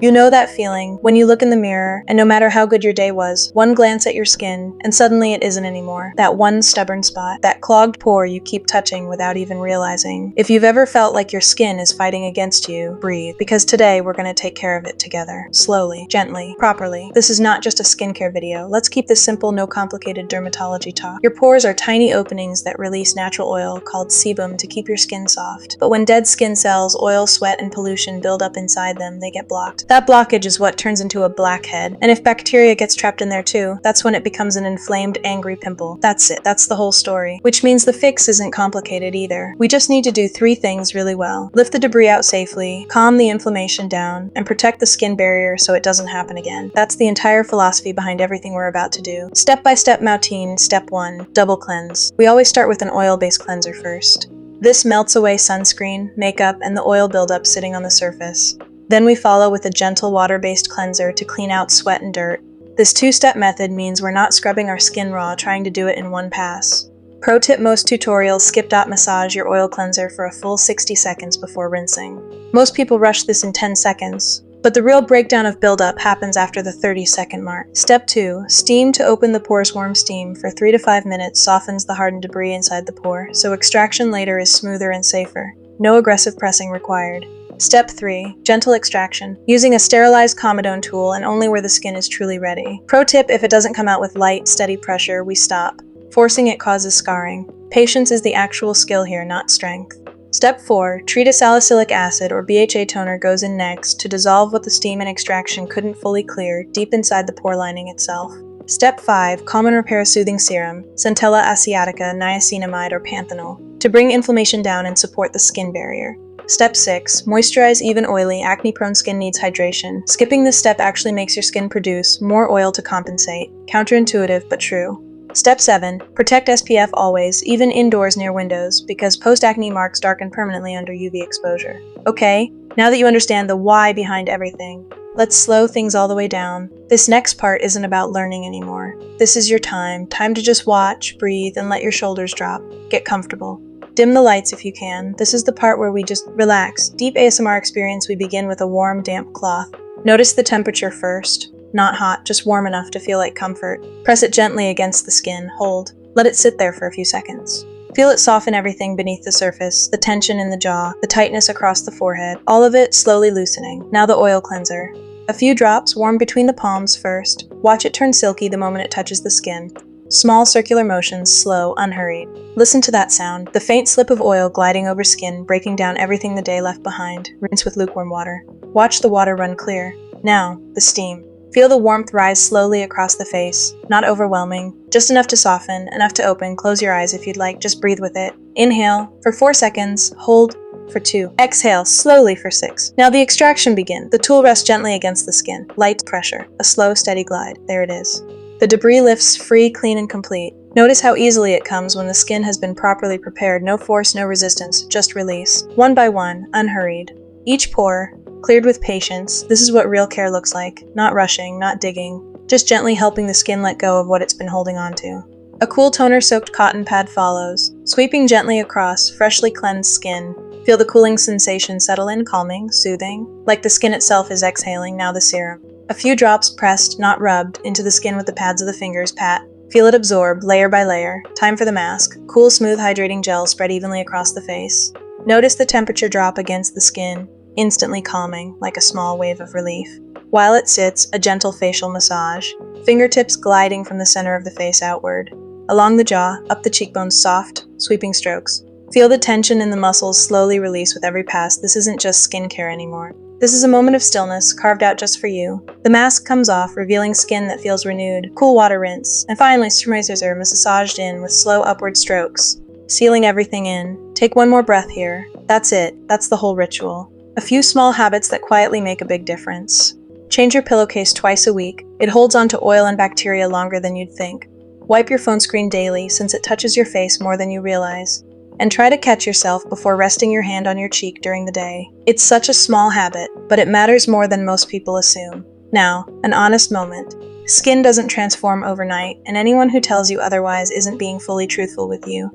You know that feeling when you look in the mirror and no matter how good your day was, one glance at your skin and suddenly it isn't anymore. That one stubborn spot, that clogged pore you keep touching without even realizing. If you've ever felt like your skin is fighting against you, breathe, because today we're going to take care of it together. Slowly, gently, properly. This is not just a skincare video. Let's keep this simple, no complicated dermatology talk. Your pores are tiny openings that release natural oil called sebum to keep your skin soft. But when dead skin cells, oil, sweat, and pollution build up inside them, they get blocked. That blockage is what turns into a blackhead, and if bacteria gets trapped in there too, that's when it becomes an inflamed, angry pimple. That's it. That's the whole story. Which means the fix isn't complicated either. We just need to do 3 things really well. Lift the debris out safely, calm the inflammation down, and protect the skin barrier so it doesn't happen again. That's the entire philosophy behind everything we're about to do. Step-by-step routine. Step 1. Double cleanse. We always start with an oil-based cleanser first. This melts away sunscreen, makeup, and the oil buildup sitting on the surface. Then we follow with a gentle water-based cleanser to clean out sweat and dirt. This 2-step method means we're not scrubbing our skin raw trying to do it in one pass. Pro tip: most tutorials skip.massage your oil cleanser for a full 60 seconds before rinsing. Most people rush this in 10 seconds, but the real breakdown of buildup happens after the 30-second mark. Step 2. Steam to open the pores. Warm steam for 3 to 5 minutes softens the hardened debris inside the pore, so extraction later is smoother and safer. No aggressive pressing required. Step 3. Gentle extraction. Using a sterilized comedone tool and only where the skin is truly ready. Pro tip: if it doesn't come out with light, steady pressure, we stop. Forcing it causes scarring. Patience is the actual skill here, not strength. Step 4. Treat a salicylic acid or BHA toner goes in next to dissolve what the steam and extraction couldn't fully clear deep inside the pore lining itself. Step 5. Calm and repair soothing serum, Centella asiatica, niacinamide, or panthenol, to bring inflammation down and support the skin barrier. Step 6. Moisturize even oily, acne-prone skin needs hydration. Skipping this step actually makes your skin produce more oil to compensate. Counterintuitive, but true. Step 7. Protect SPF always, even indoors near windows, because post-acne marks darken permanently under UV exposure. Okay, now that you understand the why behind everything, let's slow things all the way down. This next part isn't about learning anymore. This is your time to just watch, breathe, and let your shoulders drop. Get comfortable. Dim the lights if you can. This is the part where we just relax. Deep ASMR experience. We begin with a warm, damp cloth. Notice the temperature first. Not hot, just warm enough to feel like comfort. Press it gently against the skin. Hold. Let it sit there for a few seconds. Feel it soften everything beneath the surface, the tension in the jaw, the tightness across the forehead, all of it slowly loosening. Now the oil cleanser. A few drops, warm between the palms first. Watch it turn silky the moment it touches the skin. Small circular motions, slow, unhurried. Listen to that sound, the faint slip of oil gliding over skin, breaking down everything the day left behind. Rinse with lukewarm water. Watch the water run clear. Now, the steam. Feel the warmth rise slowly across the face. Not overwhelming, just enough to soften, enough to open. Close your eyes if you'd like, just breathe with it. Inhale for 4 seconds, hold for 2. Exhale slowly for 6. Now the extraction begins. The tool rests gently against the skin. Light pressure, a slow, steady glide. There it is. The debris lifts free, clean, and complete. Notice how easily it comes when the skin has been properly prepared. No force, no resistance, just release. One by one, unhurried. Each pore, cleared with patience. This is what real care looks like. Not rushing, not digging. Just gently helping the skin let go of what it's been holding on to. A cool toner-soaked cotton pad follows, sweeping gently across freshly cleansed skin. Feel the cooling sensation settle in, calming, soothing, like the skin itself is exhaling. Now the serum. A few drops pressed, not rubbed, into the skin with the pads of the fingers. Pat. Feel it absorb, layer by layer. Time for the mask. Cool, smooth, hydrating gel spread evenly across the face. Notice the temperature drop against the skin, instantly calming, like a small wave of relief. While it sits, a gentle facial massage. Fingertips gliding from the center of the face outward. Along the jaw, up the cheekbones, soft, sweeping strokes. Feel the tension in the muscles slowly release with every pass. This isn't just skincare anymore. This is a moment of stillness, carved out just for you. The mask comes off, revealing skin that feels renewed. Cool water rinse. And finally, streamers are massaged in with slow upward strokes, sealing everything in. Take one more breath here. That's it. That's the whole ritual. A few small habits that quietly make a big difference. Change your pillowcase twice a week. It holds onto oil and bacteria longer than you'd think. Wipe your phone screen daily, since it touches your face more than you realize. And try to catch yourself before resting your hand on your cheek during the day. It's such a small habit, but it matters more than most people assume. Now, an honest moment. Skin doesn't transform overnight, and anyone who tells you otherwise isn't being fully truthful with you.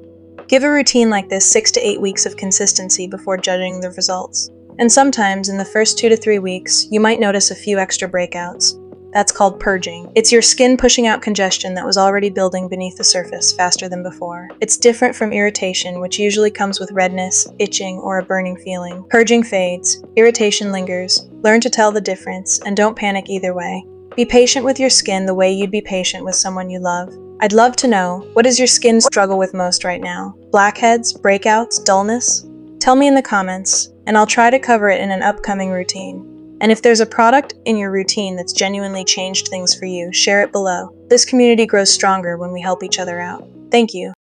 Give a routine like this 6 to 8 weeks of consistency before judging the results. And sometimes, in the first 2 to 3 weeks, you might notice a few extra breakouts. That's called purging. It's your skin pushing out congestion that was already building beneath the surface faster than before. It's different from irritation, which usually comes with redness, itching, or a burning feeling. Purging fades, irritation lingers. Learn to tell the difference, and don't panic either way. Be patient with your skin the way you'd be patient with someone you love. I'd love to know, what does your skin struggle with most right now? Blackheads, breakouts, dullness? Tell me in the comments, and I'll try to cover it in an upcoming routine. And if there's a product in your routine that's genuinely changed things for you, share it below. This community grows stronger when we help each other out. Thank you.